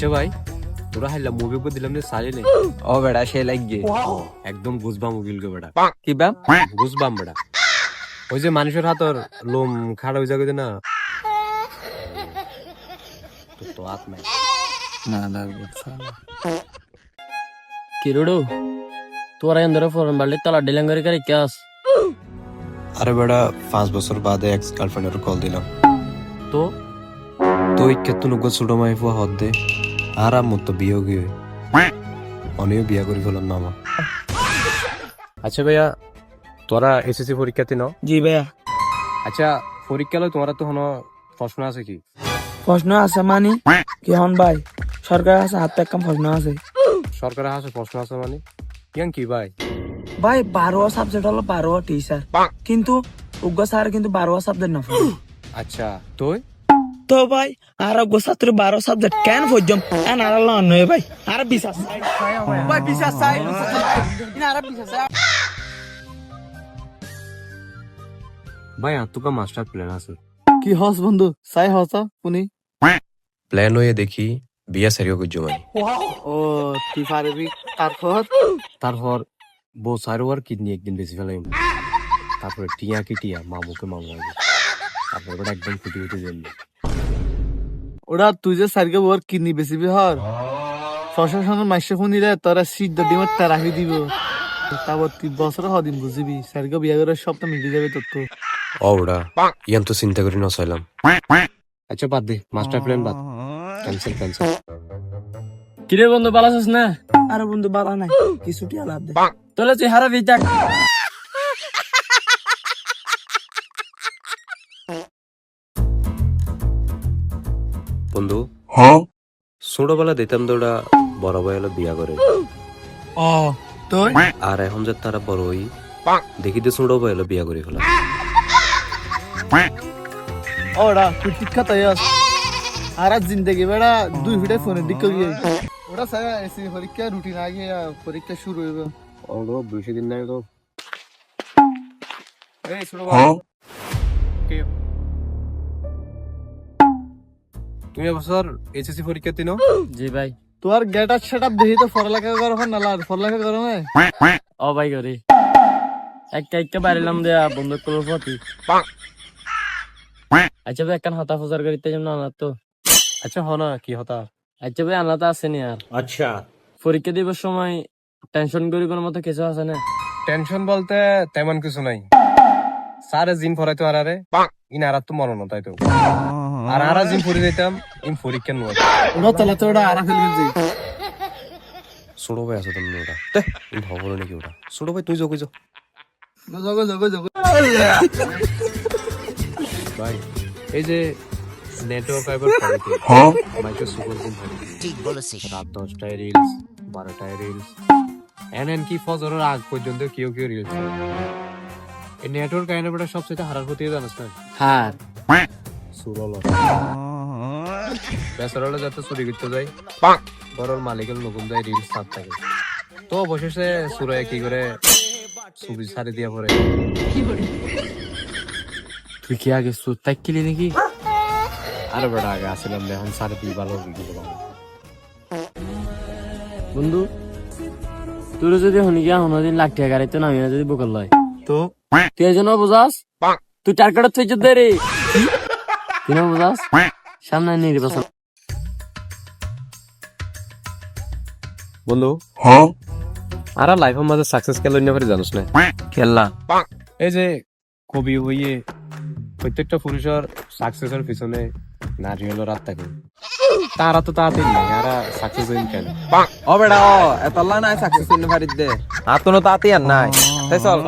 আচ্ছা ভাই, তোরা হাইলা মুভি করে দিলাম সারি নেই। ও বেড়া সে লাগবে একদম গুজবাম মুভিল কে বেটা, কি বাম গুজবাম বেটা। ওই যে মানুষের হাতর লোম খাড়া হয়ে যাবে না, তো তো হাত নাই। না লাগবে কিরুডু তোরা এন্দরে ফরেন বাড়লি তালা ডিলাঙ্গারি করে ক্যাস আরে বেটা 5 বছর বাদে এক্স গার্লফ্রেন্ডের কল দিলাম তো তো ইকে নুগ ছোট মাই ফুয়া হদ দে আর আমার তো বিয়ে গিয়ে অনেক বিয়া করে ফেলাম না আমার। আচ্ছা ভাইয়া, তোরা এসএসসি পরীক্ষাতে ন? জি ভাইয়া। আচ্ছা পরীক্ষা লো তোমার তো হনো প্রশ্ন আছে কি? প্রশ্ন আছে মানে কি হন ভাই? সরকার আছে হাতে একটা প্রশ্ন আছে। সরকারের হাতে প্রশ্ন আছে মানে ইয়াং কি ভাই? ভাই 12 সাবজেক্ট হলো 12 টিচার, কিন্তু উগ্র স্যার কিন্তু 12 সাবজেক্ট না পড়ে। আচ্ছা তুই তো ভাই আর উগ্র ছাত্র 12 সাবজেক্ট কেন পড়ছম? এন আর ল নয় ভাই, আর বিশ্বাস ভাই বিশ্বাস চাই না, আর বিশ্বাস চাই। ভাই আর তোকে মাস্টার প্ল্যান আছে? কি হস বন্ধু চাই হস শুনি প্ল্যান হয়ে দেখি বিয়া সারিও করছো মানে ও তুই পারবি তারপর তারপর বউ সারোয়ার কিডনি একদিন বেশি ফেলাই, তারপরে টিয়া কি টিয়া মামুকে মামু হবে, তারপরে ওটা একদম ফুটি ফুটি দেন। ওরা তুই যে সারকে বর কিডনি বেশি হর প্রশাসনের মাইসে শুনি রে তোরা সিদ্ধ ডিমের তা রাখি দিব, তারপর 3 বছর হদিন বুঝিবি সারকে বিয়া করে সবটা মিলে যাবে তোর তো। ওরা ইয়ান তো চিন্তা করি নসাইলাম। আচ্ছা বাদ দে, মাস্টার প্ল্যান বাদ, ক্যান্সেল ক্যান্সেল। কিরে বন্ধু ভালো আছিস না? আর বন্ধু বালা নাই, কিছুটি আলাদা দে। তাহলে তুই হারাবি দেখ। বন্ধু ছোটবেলা দিতাম তো ওরা বড় ভাই হলো বিয়া করে, ও তুই আর এখন যে তারা বড় হই দেখি তো ছোট ভাই হলো বিয়া করে ফেলা। ওরা তুই ঠিক কথা আস আর জিন্দগি বেড়া 2 ফিটে ফোনের দিকে গিয়ে ওরা স্যার এসি পরীক্ষা রুটিন আগে পরীক্ষা শুরু হইবে। ওগুলো বেশি দিন নাই তো। এই ছোট তুমি এবছর এইচএসসি পরীক্ষা দিন? জি ভাই। তোর গেট আপ সেট আপ দেখি তো পড়ালেখা করো না লার পড়ালেখা করো না ও ভাই করি একটা একটা বাড়িলাম দেয়া বন্ধু করবো প্রতি। আচ্ছা ভাই একখান হতা ফজার করিতে যেমন আনা তো। আচ্ছা হ না কি হতা? আচ্ছা ভাই আনা তো আসেনি আর। আচ্ছা পরীক্ষা দিবার সময় টেনশন করি কোনো মতো কিছু আছে না? টেনশন বলতে তেমন কিছু নাই, স্যারে জিম পড়াইতো আরে ইন আর তো মনে না তাই তো, আর আরা জিম পড়ে দিতাম ইন পরীক্ষা নয়। ওরা তাহলে তো ওরা আরা ফেলবি ছোট ভাই আছে তুমি ওটা খবর নাকি ওটা ছোট ভাই তুই যোগ জগো জগো জগো ভাই এই যে নেটওয়ার্ক ফাইবার মাইক্রো সুপার কোন থাকে, ঠিক বলেছিস। রাত 10টায় রিলস, 12টায় রিলস, এন কি ফজরের আগ পর্যন্ত কেউ কেউ রিলস। এই নেটওয়ার্ক আইনে বড় সবচেয়ে হারার প্রতি জানাস না? হ্যাঁ সুরল বেসরলে যাতে চুরি করতে যায়, বড়র মালিকের নতুন যায় রিলস সাত থাকে, তো অবশেষে সুরায় কি করে ছবি ছাড়ি দিয়া পরে। তুই কি আগে সুদ তাকিলি নাকি? আরে বড় আগে আসলাম এখন সাড়ে 2 ভালো বন্ধু তোর যদি শুনি গিয়া কোনোদিন লাখ টাকা গাড়িতে নামি না যদি বকল লয় তো তুই এজন্য বুঝাস তুই চার কাটার থেকে দে রে তুই না বুঝাস সামনে নির্বাচন। বন্ধু আর লাইফের মাঝে সাকসেস কেন না পারি জানোস না? খেললা এই যে কবি হইয়ে প্রত্যেকটা পুরুষের সাকসেসের পিছনে নারী হলো রাত থাকে, তারা তো তাড়াতাড়ি নাই, আর সাকসেস হইন কেন? ও বেড়া ও এতলা নাই সাকসেস হইতে পারি দে আর তো তাতে আর নাই তাই চল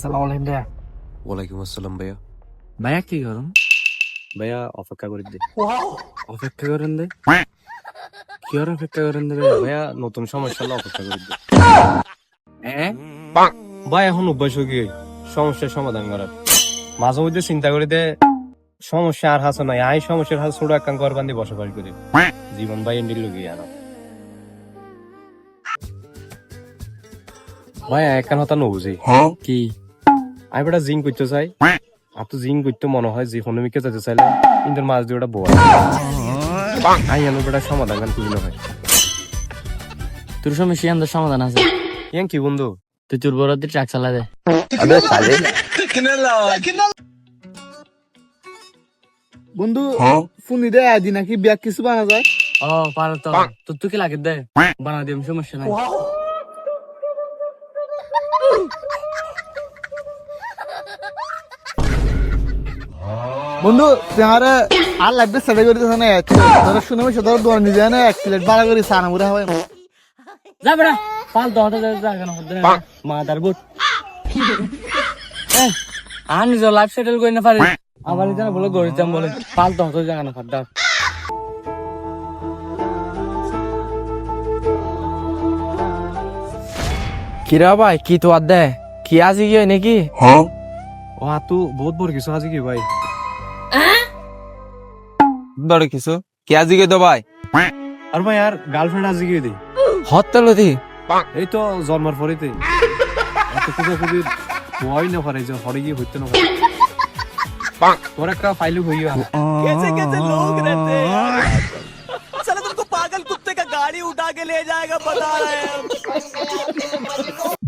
সালাম আলাইকুম ভাইয়া। ওয়ালাইকুম আসসালাম ভাইয়া। ভাইয়া কি করুন? ভাইয়া অপেক্ষা করে দে। অপেক্ষা করেন দে কি আর অপেক্ষা করেন দে ভাইয়া নতুন সমস্যা হলে অপেক্ষা করে দে। হ্যাঁ ভাই এখন অভ্যাস হয়ে গিয়ে সমস্যার সমাধান করার মাঝে মধ্যে চিন্তা করি দে সমস্যা আর হাসো নাই আই সমস্যার হাস ছোট একখান ঘর বান্ধি বসবাস করি জীবন ভাই এন্ডিল লুকিয়ে আনো ভাই একখান হতা নবুঝি কি আমি বেটা জিং করতে চাই আর তো জিং করতে মনে হয় যে ইকোনমিকে যেতে চাইলে কিন্তু মাছ দিয়ে ওটা বোয়া আই আনো বেটা সমাধান গান খুঁজি না ভাই তোর সমস্যা আমাদের সমাধান আছে ইয়াং কি বন্ধু তুই তোর বড় দিয়ে ট্রাক চালা দে বন্ধু ফোন দে আদি নাকি ব্যাগ কিছু বানা যায় ও পারো তো তোর তুই কি লাগে দে বানা দিম সমস্যা নাই বন্ধু তোমারে আর লাগবে সেটা করে দিছ না তোরা শুনে আমি তোরা দোয়া নিয়ে যায় না এক প্লেট বাড়া করে সানা মুড়া হয় যা বেড়া পাল দহটা জায়গা না হতে মা তার বুট আর নিজের লাইফ সেটেল করে না পারি আবার এখানে বলে গড়ে যাম বলে পাল দহটা জায়গা না ফাটা কিরা ভাই কি তো দে কি আজি গিয়ে নাকি ও তু বহুত বড় কিছু আছে কি ভাই বড় কিছু কি আজি গিয়ে তো ভাই আর ভাই আর গার্লফ্রেন্ড আজ গিয়ে দিই হত্তল দি এই তো জন্মার পরেতে এত খুঁজে খুঁজি হয় না পারে যে হরে গিয়ে হইতে না পারে তোর একটা ফাইলু হইয়া कैसे कैसे लोग रहते हैं यार साला तुमको पागल कुत्ते का गाड़ी उठा के ले जाएगा बता रहे हैं हम